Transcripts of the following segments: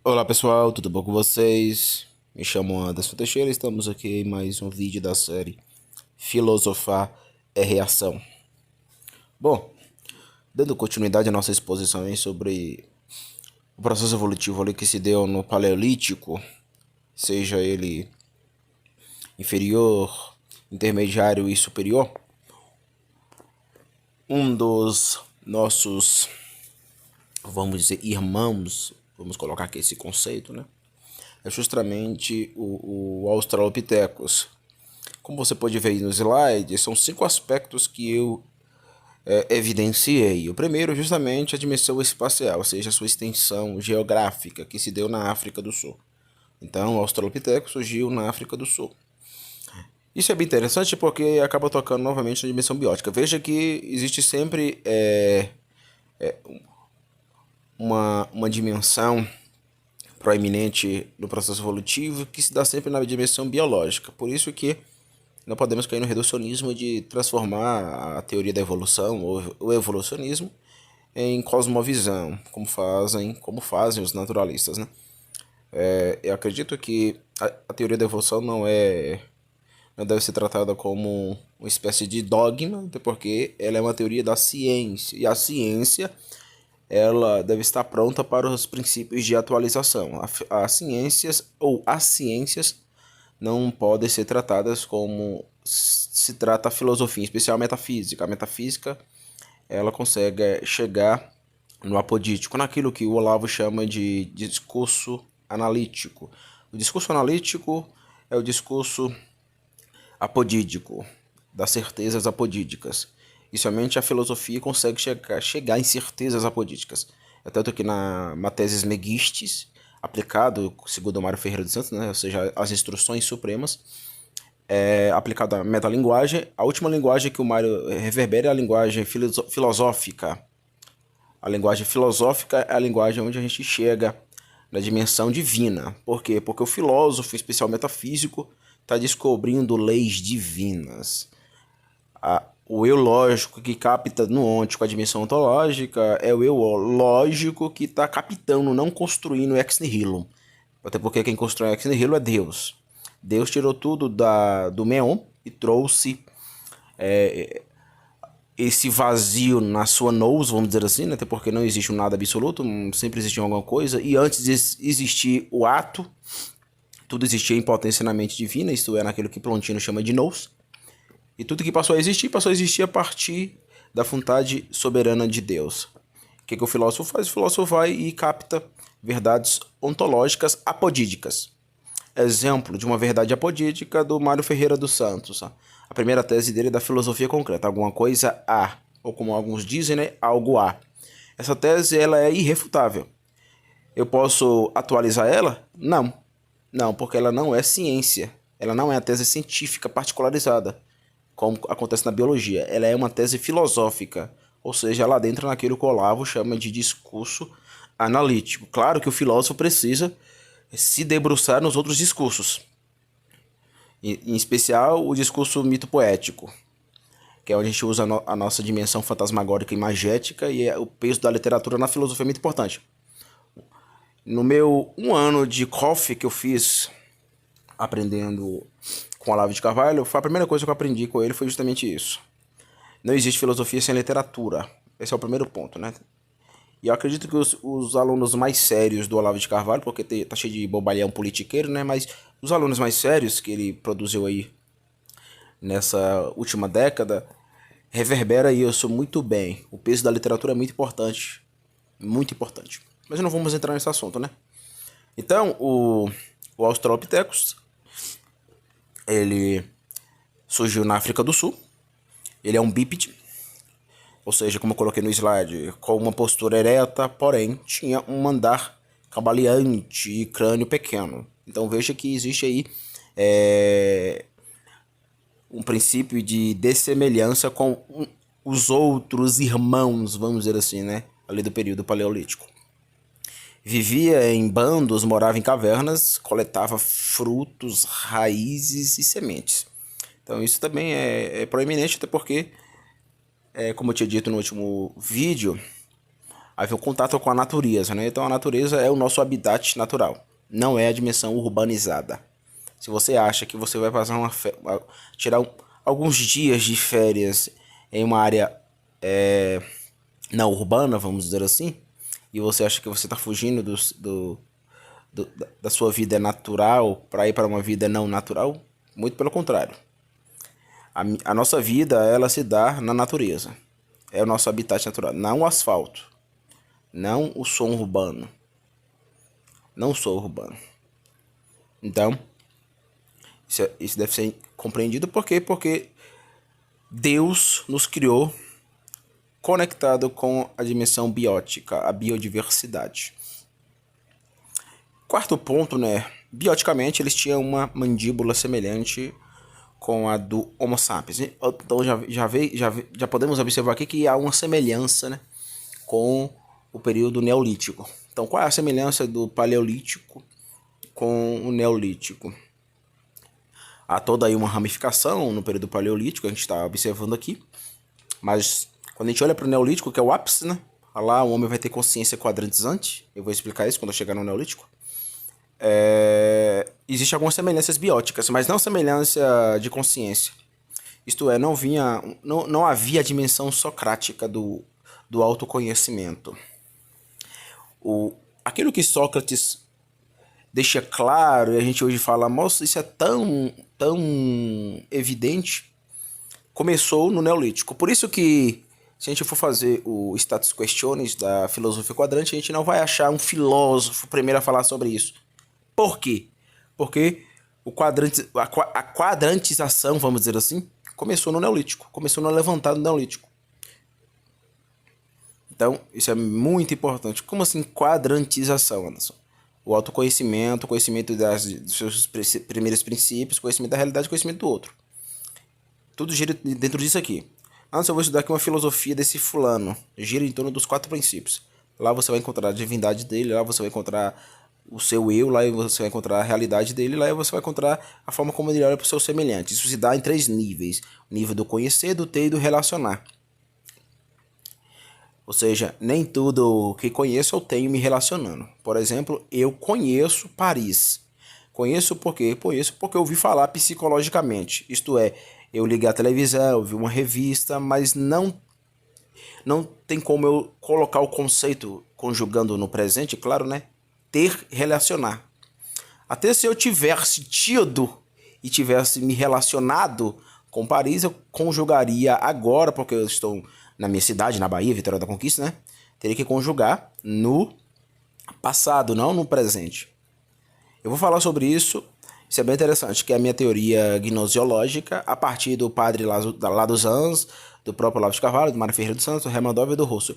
Olá pessoal, tudo bom com vocês? Me chamo Anderson Teixeira, estamos aqui em mais um vídeo da série Filosofar é Reação. Bom, dando continuidade à nossa exposição aí sobre o processo evolutivo ali que se deu no Paleolítico, seja ele inferior, intermediário e superior, um dos nossos, vamos dizer, irmãos, vamos colocar aqui esse conceito, né? É justamente o Australopithecus. Como você pode ver aí no slide, são 5 aspectos que eu evidenciei. O primeiro, é justamente, a dimensão espacial, ou seja, a sua extensão geográfica, que se deu na África do Sul. Então, o Australopithecus surgiu na África do Sul. Isso é bem interessante porque acaba tocando novamente na dimensão biótica. Veja que existe sempre uma dimensão proeminente no processo evolutivo que se dá sempre na dimensão biológica. Por isso que não podemos cair no reducionismo de transformar a teoria da evolução ou o evolucionismo em cosmovisão, como fazem os naturalistas, né? Eu acredito que a teoria da evolução não deve ser tratada como uma espécie de dogma, até porque ela é uma teoria da ciência, e a ciência ela deve estar pronta para os princípios de atualização. As ciências não podem ser tratadas como se trata a filosofia, em especial a metafísica. A metafísica ela consegue chegar no apodítico, naquilo que o Olavo chama de discurso analítico. O discurso analítico é o discurso apodídico, das certezas apodídicas. E somente a filosofia consegue chegar em certezas apodídicas. É tanto que na Matesis Megistes, aplicado, segundo Mário Ferreira dos Santos, né, ou seja, as instruções supremas, aplicado à metalinguagem, a última linguagem que o Mário reverbera é a linguagem filosófica. A linguagem filosófica é a linguagem onde a gente chega na dimensão divina. Por quê? Porque o filósofo, em especial metafísico, está descobrindo leis divinas. O eu lógico que capta no ôntico a dimensão ontológica é o eu lógico que está captando, não construindo ex nihilo. Até porque quem constrói ex nihilo é Deus. Deus tirou tudo do meon e trouxe esse vazio na sua nous, vamos dizer assim, né? Até porque não existe um nada absoluto, sempre existiu alguma coisa. E antes de existir o ato, tudo existia em potência na mente divina, isto é, naquilo que Plontino chama de nous. E tudo que passou a existir a partir da vontade soberana de Deus. O que o filósofo faz? O filósofo vai e capta verdades ontológicas apodídicas. Exemplo de uma verdade apodídica do Mário Ferreira dos Santos. A primeira tese dele é da filosofia concreta, alguma coisa há, ou como alguns dizem, né, algo há. Essa tese ela é irrefutável. Eu posso atualizar ela? Não. Não, porque ela não é ciência. Ela não é a tese científica particularizada, como acontece na biologia. Ela é uma tese filosófica, ou seja, ela entra naquilo que o Olavo chama de discurso analítico. Claro que o filósofo precisa se debruçar nos outros discursos, em especial o discurso mito-poético, que é onde a gente usa a nossa dimensão fantasmagórica e magética, e o peso da literatura na filosofia é muito importante. No meu 1 ano de COF que eu fiz aprendendo com o Olavo de Carvalho, a primeira coisa que eu aprendi com ele foi justamente isso. Não existe filosofia sem literatura. Esse é o primeiro ponto, né? E eu acredito que os alunos mais sérios do Olavo de Carvalho, porque tá cheio de bobalhão politiqueiro, né? Mas os alunos mais sérios que ele produziu aí nessa última década, reverbera isso muito bem. O peso da literatura é muito importante. Muito importante. Mas não vamos entrar nesse assunto, né? Então, o Australopithecus, ele surgiu na África do Sul. Ele é um bípede, ou seja, como eu coloquei no slide, com uma postura ereta, porém tinha um andar cambaleante e crânio pequeno. Então veja que existe aí um princípio de dessemelhança com os outros irmãos, vamos dizer assim, né? Ali do período paleolítico. Vivia em bandos, morava em cavernas, coletava frutos, raízes e sementes. Então isso também é proeminente, até porque, como eu tinha dito no último vídeo, haver um contato com a natureza, né? Então a natureza é o nosso habitat natural, não é a dimensão urbanizada. Se você acha que você vai passar tirar alguns dias de férias em uma área não urbana, vamos dizer assim, e você acha que você está fugindo da sua vida natural para ir para uma vida não natural, muito pelo contrário. A nossa vida, ela se dá na natureza. É o nosso habitat natural, não o asfalto, não o som urbano. Não sou urbano. Então, isso deve ser compreendido por quê? Porque Deus nos criou conectado com a dimensão biótica, a biodiversidade. Quarto ponto, né? Bioticamente, eles tinham uma mandíbula semelhante com a do Homo sapiens. Então já podemos observar aqui que há uma semelhança, né, com o período neolítico. Então, qual é a semelhança do paleolítico com o neolítico? Há toda aí uma ramificação no período paleolítico, a gente está observando aqui. Mas quando a gente olha para o neolítico, que é o ápice, né? Lá o homem vai ter consciência quadrantizante. Eu vou explicar isso quando eu chegar no neolítico. Existem algumas semelhanças bióticas, mas não semelhança de consciência. Isto é, não havia a dimensão socrática do autoconhecimento. Aquilo que Sócrates deixa claro, e a gente hoje fala, moça, isso é tão evidente, começou no Neolítico. Por isso que, se a gente for fazer o Status Questiones da filosofia quadrante, a gente não vai achar um filósofo primeiro a falar sobre isso. Por quê? Porque a quadrantização, vamos dizer assim, começou no Neolítico, começou no levantado do Neolítico. Então, isso é muito importante. Como assim quadrantização, Anderson? O autoconhecimento, o conhecimento dos seus primeiros princípios, conhecimento da realidade, conhecimento do outro. Tudo gira dentro disso aqui. Antes eu vou estudar aqui uma filosofia desse fulano. Gira em torno dos 4 princípios. Lá você vai encontrar a divindade dele, lá você vai encontrar o seu eu, lá você vai encontrar a realidade dele, lá você vai encontrar a forma como ele olha para o seu semelhante. Isso se dá em 3 níveis. O nível do conhecer, do ter e do relacionar. Ou seja, nem tudo que conheço eu tenho me relacionando. Por exemplo, eu conheço Paris. Conheço por quê? Conheço porque eu ouvi falar psicologicamente. Isto é, eu liguei a televisão, eu vi uma revista, mas não tem como eu colocar o conceito conjugando no presente, claro, né? Ter, relacionar. Até se eu tivesse tido e tivesse me relacionado com Paris, eu conjugaria agora, porque eu estou na minha cidade, na Bahia, Vitória da Conquista, né? Teria que conjugar no passado, não no presente. Eu vou falar sobre isso, isso é bem interessante, que é a minha teoria gnosiológica, a partir do padre lá dos Anjos, do próprio Olavo de Carvalho, do Mário Ferreira dos Santos, do Remandov e do Russo.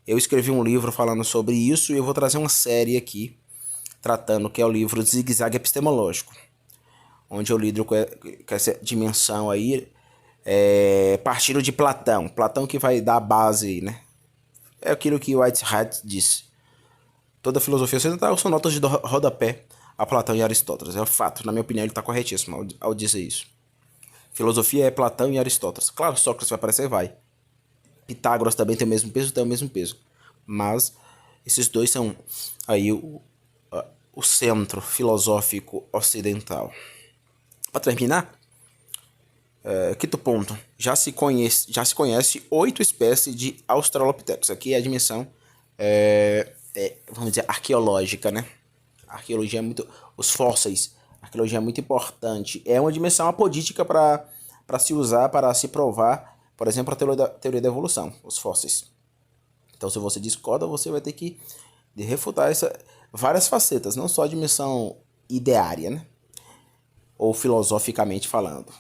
Eu escrevi um livro falando sobre isso e eu vou trazer uma série aqui, tratando, que é o livro Zigue Zague Epistemológico, onde eu lido com essa dimensão aí, partindo de Platão. Platão que vai dar a base, né? É aquilo que Whitehead disse. Toda filosofia ocidental são notas de rodapé a Platão e Aristóteles. É o fato, na minha opinião, ele está corretíssimo ao dizer isso. Filosofia é Platão e Aristóteles. Claro, Sócrates vai aparecer, vai. Pitágoras também tem o mesmo peso, tem o mesmo peso. Mas esses dois são aí o centro filosófico ocidental. Para terminar, quinto ponto. Já se conhece 8 espécies de Australopithecus. Aqui é a dimensão, vamos dizer, arqueológica, né? A arqueologia é muito... Os fósseis. A arqueologia é muito importante. É uma dimensão apodítica para se usar, para se provar, por exemplo, a teoria da evolução. Os fósseis. Então, se você discorda, você vai ter que refutar várias facetas. Não só a dimensão ideária, né? Ou filosoficamente falando.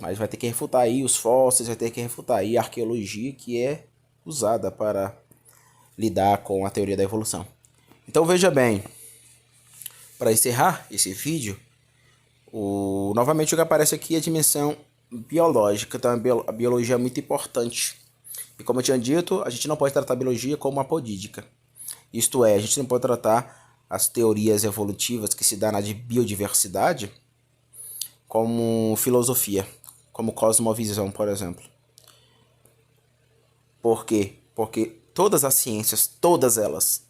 Mas vai ter que refutar aí os fósseis, vai ter que refutar aí a arqueologia que é usada para lidar com a teoria da evolução. Então veja bem, para encerrar esse vídeo, novamente o que aparece aqui é a dimensão biológica. Então a biologia é muito importante. E como eu tinha dito, a gente não pode tratar a biologia como apodídica. Isto é, a gente não pode tratar as teorias evolutivas que se dão na biodiversidade como filosofia, como cosmovisão, por exemplo. Por quê? Porque todas as ciências, todas elas,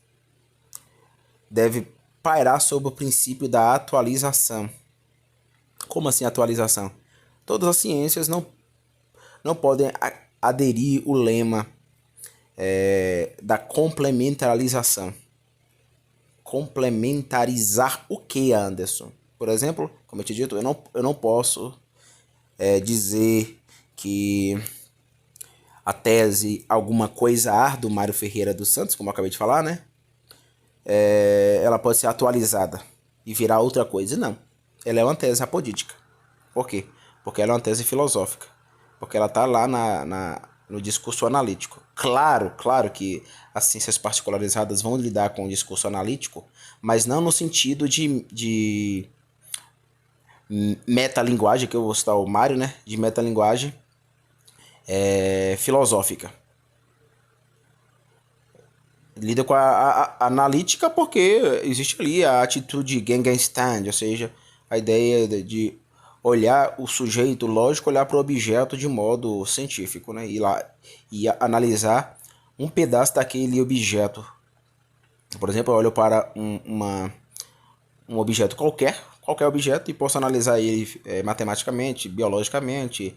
devem pairar sob o princípio da atualização. Como assim atualização? Todas as ciências não podem aderir o lema da complementarização. Complementarizar o que, Anderson? Por exemplo, como eu te dito, eu não posso dizer que a tese alguma coisa do Mário Ferreira dos Santos, como eu acabei de falar, né? Ela pode ser atualizada e virar outra coisa. Não. Ela é uma tese apodítica. Por quê? Porque ela é uma tese filosófica. Porque ela está lá no discurso analítico. Claro que as ciências particularizadas vão lidar com o discurso analítico, mas não no sentido de metalinguagem, que eu vou citar o Mário, né? De metalinguagem filosófica. Lida com a analítica porque existe ali a atitude Gegenstand, ou seja, a ideia de olhar o sujeito lógico, olhar para o objeto de modo científico, né? E analisar um pedaço daquele objeto. Por exemplo, eu olho para um objeto qualquer objeto, e posso analisar ele matematicamente, biologicamente,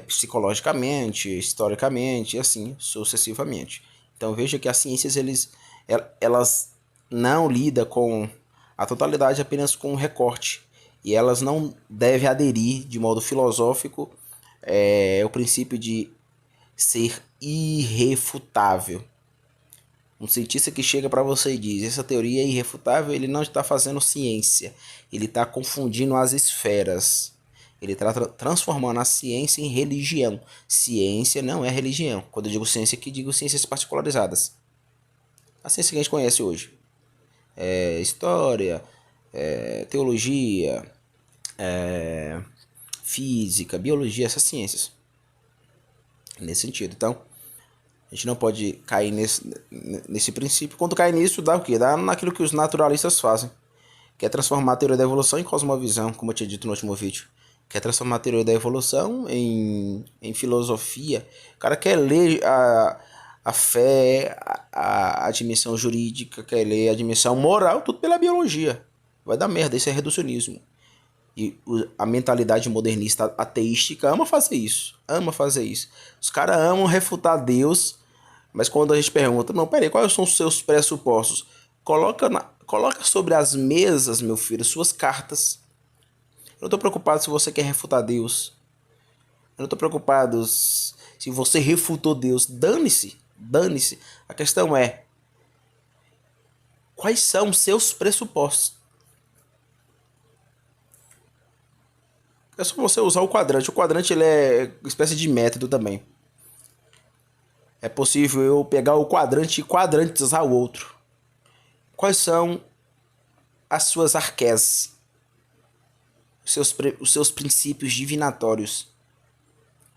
psicologicamente, historicamente, e assim sucessivamente. Então veja que as ciências elas não lidam com a totalidade, apenas com um recorte, e elas não devem aderir de modo filosófico o princípio de ser irrefutável. Um cientista que chega para você e diz: essa teoria é irrefutável, ele não está fazendo ciência, ele está confundindo as esferas. Ele está transformando a ciência em religião. Ciência não é religião. Quando eu digo ciência aqui, digo ciências particularizadas. A ciência que a gente conhece hoje. História, teologia, física, biologia, essas ciências. Nesse sentido. Então, a gente não pode cair nesse princípio. Quando cai nisso, dá o quê? Dá naquilo que os naturalistas fazem, que é transformar a teoria da evolução em cosmovisão, como eu tinha dito no último vídeo. Quer transformar a teoria da evolução em filosofia. O cara quer ler a fé, a dimensão jurídica, quer ler a dimensão moral, tudo pela biologia. Vai dar merda, isso é reducionismo. E a mentalidade modernista ateística ama fazer isso. Os caras amam refutar Deus, mas quando a gente pergunta: não, peraí, quais são os seus pressupostos? Coloca sobre as mesas, meu filho, suas cartas. Eu não estou preocupado se você quer refutar Deus. Eu não estou preocupado se você refutou Deus. Dane-se. A questão é: quais são os seus pressupostos? É só você usar o quadrante. O quadrante ele é uma espécie de método também. É possível eu pegar o quadrante e quadrantizar o outro. Quais são as suas arqués? Os seus princípios divinatórios?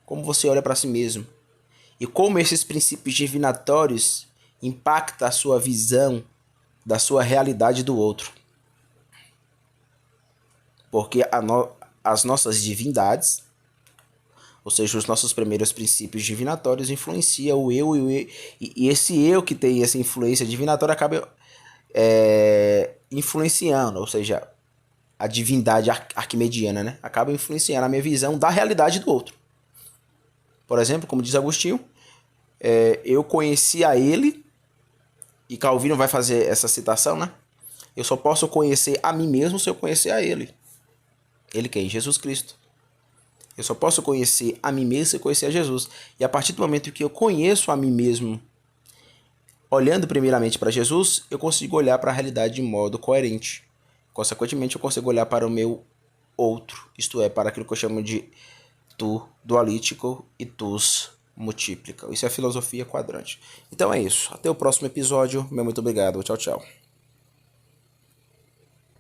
Como você olha para si mesmo? E como esses princípios divinatórios impactam a sua visão da sua realidade do outro? Porque as nossas divindades, ou seja, os nossos primeiros princípios divinatórios, influenciam o eu e esse eu que tem essa influência divinatória acaba influenciando, ou seja, a divindade arquimediana, né? Acaba influenciando a minha visão da realidade do outro. Por exemplo, como diz Agostinho, eu conheci a ele, e Calvino vai fazer essa citação, né? Eu só posso conhecer a mim mesmo se eu conhecer a ele. Ele quem? Jesus Cristo. Eu só posso conhecer a mim mesmo se eu conhecer a Jesus. E a partir do momento que eu conheço a mim mesmo, olhando primeiramente para Jesus, eu consigo olhar para a realidade de modo coerente. Consequentemente, eu consigo olhar para o meu outro, isto é, para aquilo que eu chamo de tu dualítico e tus multíplica. Isso é a filosofia quadrante. Então é isso. Até o próximo episódio. Meu muito obrigado. Tchau, tchau.